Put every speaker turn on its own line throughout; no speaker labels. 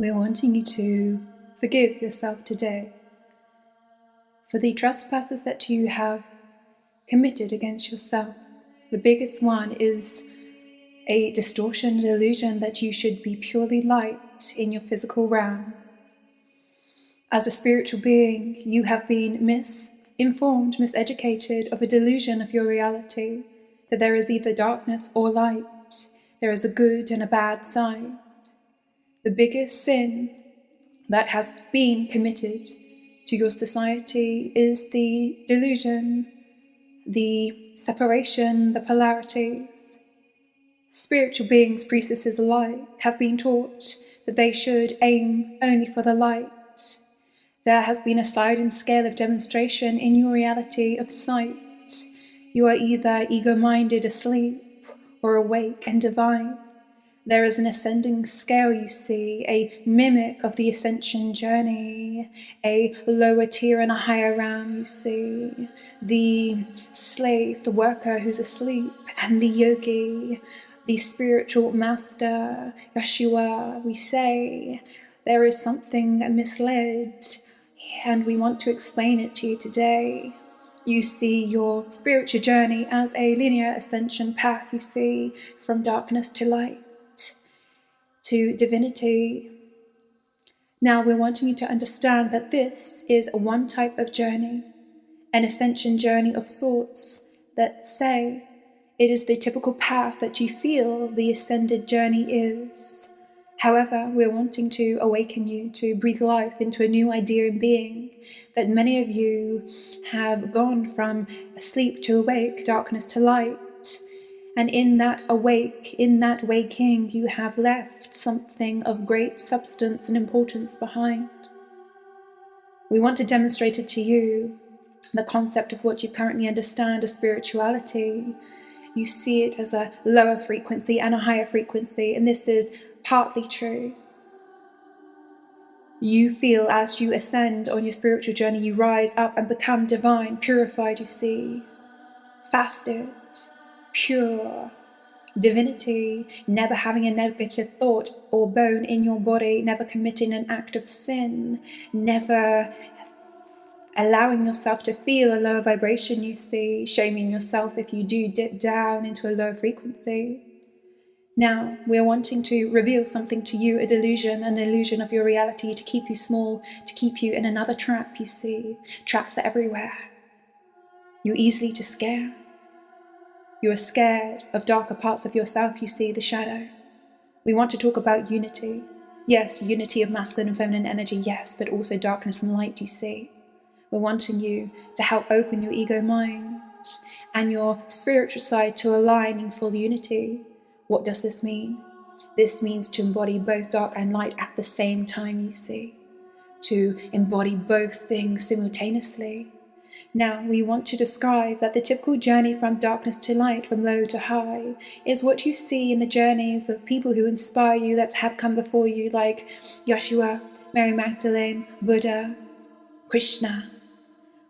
We're wanting you to forgive yourself today for the trespasses that you have committed against yourself. The biggest one is a distortion, a delusion that you should be purely light in your physical realm. As a spiritual being, you have been misinformed, miseducated of a delusion of your reality, that there is either darkness or light, there is a good and a bad side. The biggest sin that has been committed to your society is the delusion, the separation, the polarities. Spiritual beings, priestesses alike, have been taught that they should aim only for the light. There has been a sliding scale of demonstration in your reality of sight. You are either ego-minded, asleep, or awake and divine. There is an ascending scale, you see, a mimic of the Ascension journey, a lower tier and a higher realm, you see. The slave, the worker who's asleep, and the yogi, the spiritual master, Yeshua, we say. There is something misled, and we want to explain it to you today. You see your spiritual journey as a linear ascension path, you see, from darkness to light, to divinity. Now we're wanting you to understand that this is one type of journey, an ascension journey of sorts, that say it is the typical path that you feel the ascended journey is. However, we're wanting to awaken you to breathe life into a new idea and being, that many of you have gone from asleep to awake, darkness to light. And in that awake, in that waking, you have left something of great substance and importance behind. We want to demonstrate it to you, the concept of what you currently understand as spirituality. You see it as a lower frequency and a higher frequency, and this is partly true. You feel as you ascend on your spiritual journey, you rise up and become divine, purified, you see, fasted, pure, divinity, never having a negative thought or bone in your body, never committing an act of sin, never allowing yourself to feel a lower vibration, you see, shaming yourself if you do dip down into a low frequency. Now, we're wanting to reveal something to you, a delusion, an illusion of your reality, to keep you small, to keep you in another trap, you see. Traps are everywhere. You're easily to scare. You are scared of darker parts of yourself, you see, the shadow. We want to talk about unity. Yes, unity of masculine and feminine energy, yes, but also darkness and light, you see. We're wanting you to help open your ego mind and your spiritual side to align in full unity. What does this mean? This means to embody both dark and light at the same time, you see. To embody both things simultaneously. Now, we want to describe that the typical journey from darkness to light, from low to high, is what you see in the journeys of people who inspire you, that have come before you, like Yeshua, Mary Magdalene, Buddha, Krishna.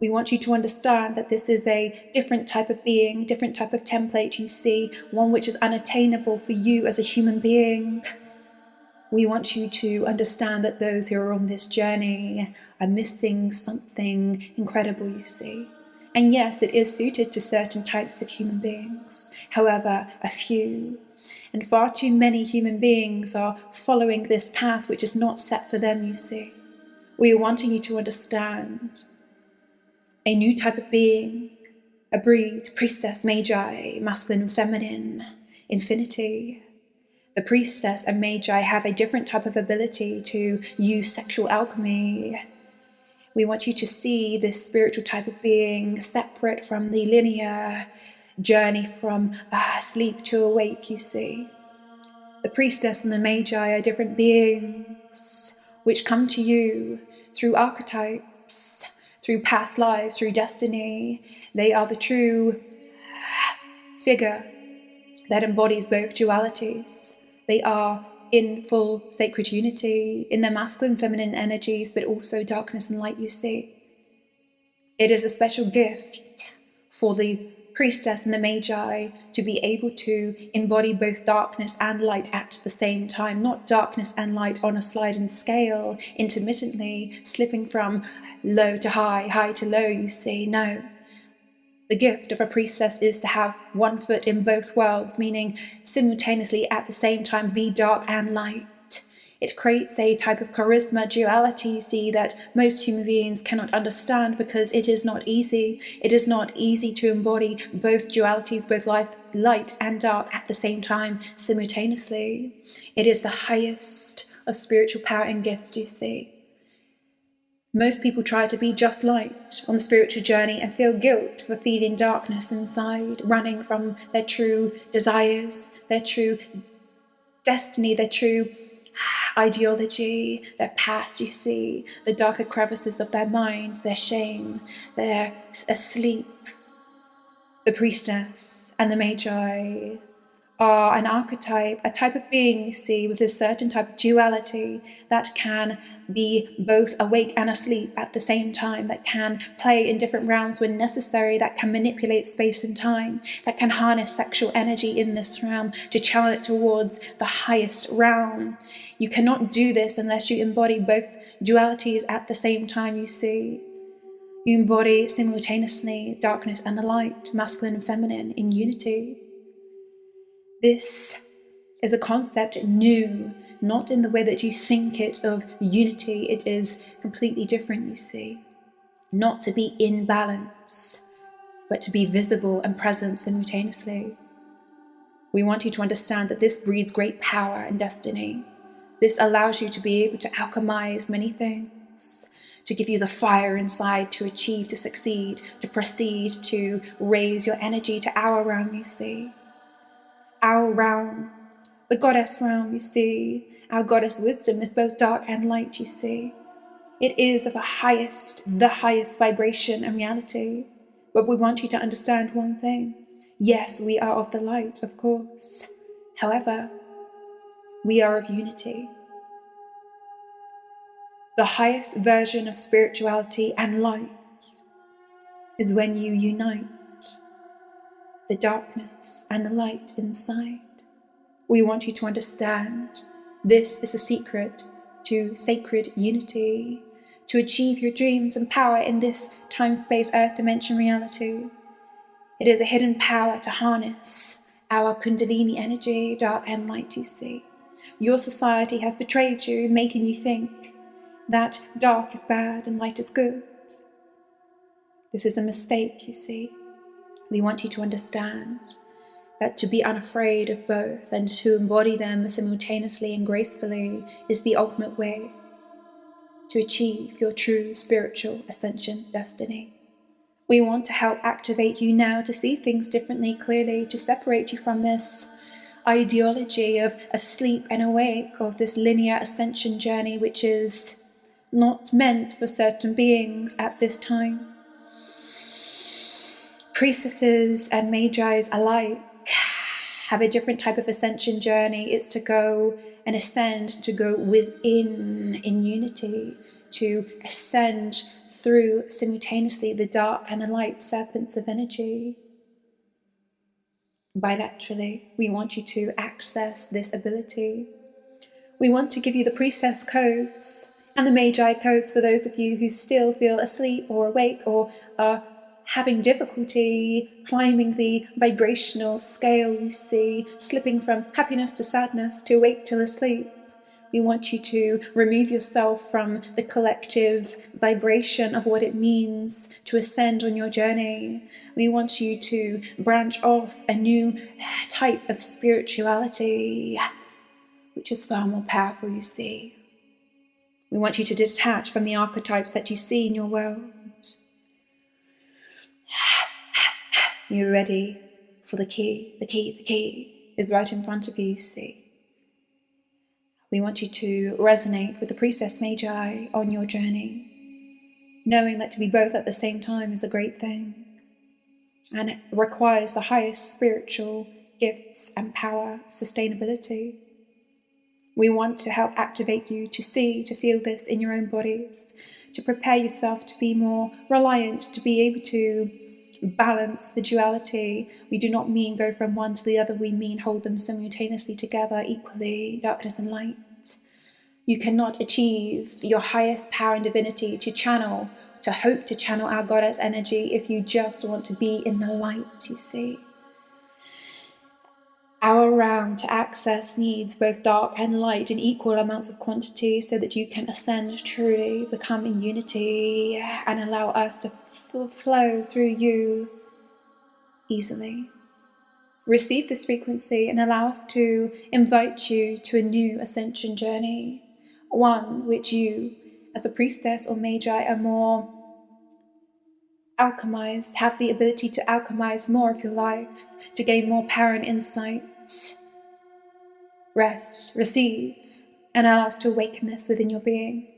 We want you to understand that this is a different type of being, different type of template, you see, one which is unattainable for you as a human being. We want you to understand that those who are on this journey are missing something incredible, you see. And yes, it is suited to certain types of human beings. However, a few, and far too many human beings are following this path which is not set for them, you see. We are wanting you to understand a new type of being, a breed, priestess, magi, masculine and feminine, infinity. The priestess and magi have a different type of ability to use sexual alchemy. We want you to see this spiritual type of being separate from the linear journey from sleep to awake, you see. The priestess and the magi are different beings which come to you through archetypes, through past lives, through destiny. They are the true figure that embodies both dualities. They are in full sacred unity, in their masculine, feminine energies, but also darkness and light, you see. It is a special gift for the Priestess and the Magi to be able to embody both darkness and light at the same time, not darkness and light on a sliding scale, intermittently slipping from low to high, high to low, you see. No. The gift of a priestess is to have one foot in both worlds, meaning simultaneously at the same time be dark and light. It creates a type of charisma duality, you see, that most human beings cannot understand because it is not easy. It is not easy to embody both dualities, both light and dark at the same time, simultaneously. It is the highest of spiritual power and gifts, you see. Most people try to be just light on the spiritual journey and feel guilt for feeling darkness inside, running from their true desires, their true destiny, their true ideology, their past, you see, the darker crevices of their mind, their shame, they're asleep. The priestess and the magi are an archetype, a type of being, you see, with a certain type of duality that can be both awake and asleep at the same time, that can play in different realms when necessary, that can manipulate space and time, that can harness sexual energy in this realm to channel it towards the highest realm. You cannot do this unless you embody both dualities at the same time, you see. You embody simultaneously darkness and the light, masculine and feminine, in unity. This is a concept new, not in the way that you think it of unity. It is completely different, you see. Not to be in balance, but to be visible and present simultaneously. We want you to understand that this breeds great power and destiny. This allows you to be able to alchemize many things, to give you the fire inside to achieve, to succeed, to proceed, to raise your energy to our realm, you see. Our realm, the goddess realm, you see. Our goddess wisdom is both dark and light, you see. It is of the highest vibration and reality. But we want you to understand one thing. Yes, we are of the light, of course. However, we are of unity. The highest version of spirituality and light is when you unite the darkness and the light inside. We want you to understand this is a secret to sacred unity, to achieve your dreams and power in this time, space, earth dimension reality. It is a hidden power to harness our Kundalini energy, dark and light, you see. Your society has betrayed you, making you think that dark is bad and light is good. This is a mistake, you see. We want you to understand that to be unafraid of both and to embody them simultaneously and gracefully is the ultimate way to achieve your true spiritual ascension destiny. We want to help activate you now to see things differently, clearly, to separate you from this ideology of asleep and awake, of this linear ascension journey which is not meant for certain beings at this time. Priestesses and Magi's alike have a different type of ascension journey. It's to go and ascend, to go within in unity, to ascend through simultaneously the dark and the light serpents of energy. Bilaterally, we want you to access this ability. We want to give you the priestess codes and the Magi codes for those of you who still feel asleep or awake or are having difficulty climbing the vibrational scale, you see, slipping from happiness to sadness, to awake till asleep. We want you to remove yourself from the collective vibration of what it means to ascend on your journey. We want you to branch off a new type of spirituality, which is far more powerful, you see. We want you to detach from the archetypes that you see in your world. You're ready for the key. The key is right in front of you, see. We want you to resonate with the Priestess Magi on your journey, knowing that to be both at the same time is a great thing, and it requires the highest spiritual gifts and power, sustainability. We want to help activate you to see, to feel this in your own bodies, to prepare yourself to be more reliant, to be able to balance the duality. We do not mean go from one to the other. We mean hold them simultaneously together, equally, darkness and light. You cannot achieve your highest power and divinity to hope to channel our goddess energy if you just want to be in the light, you see. Our realm to access needs both dark and light in equal amounts of quantity so that you can ascend truly, become in unity, and allow us to flow through you easily. Receive this frequency and allow us to invite you to a new ascension journey, one which you, as a priestess or magi, are more alchemized, have the ability to alchemize more of your life, to gain more power and insight. Rest, receive, and allow us to awaken this within your being.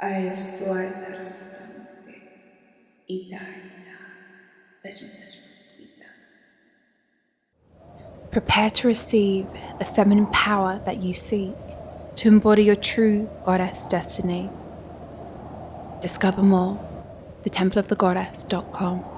As tu alta restantes, Italia, prepare to receive the feminine power that you seek to embody your true goddess destiny. Discover more, thetempleofthegoddess.com.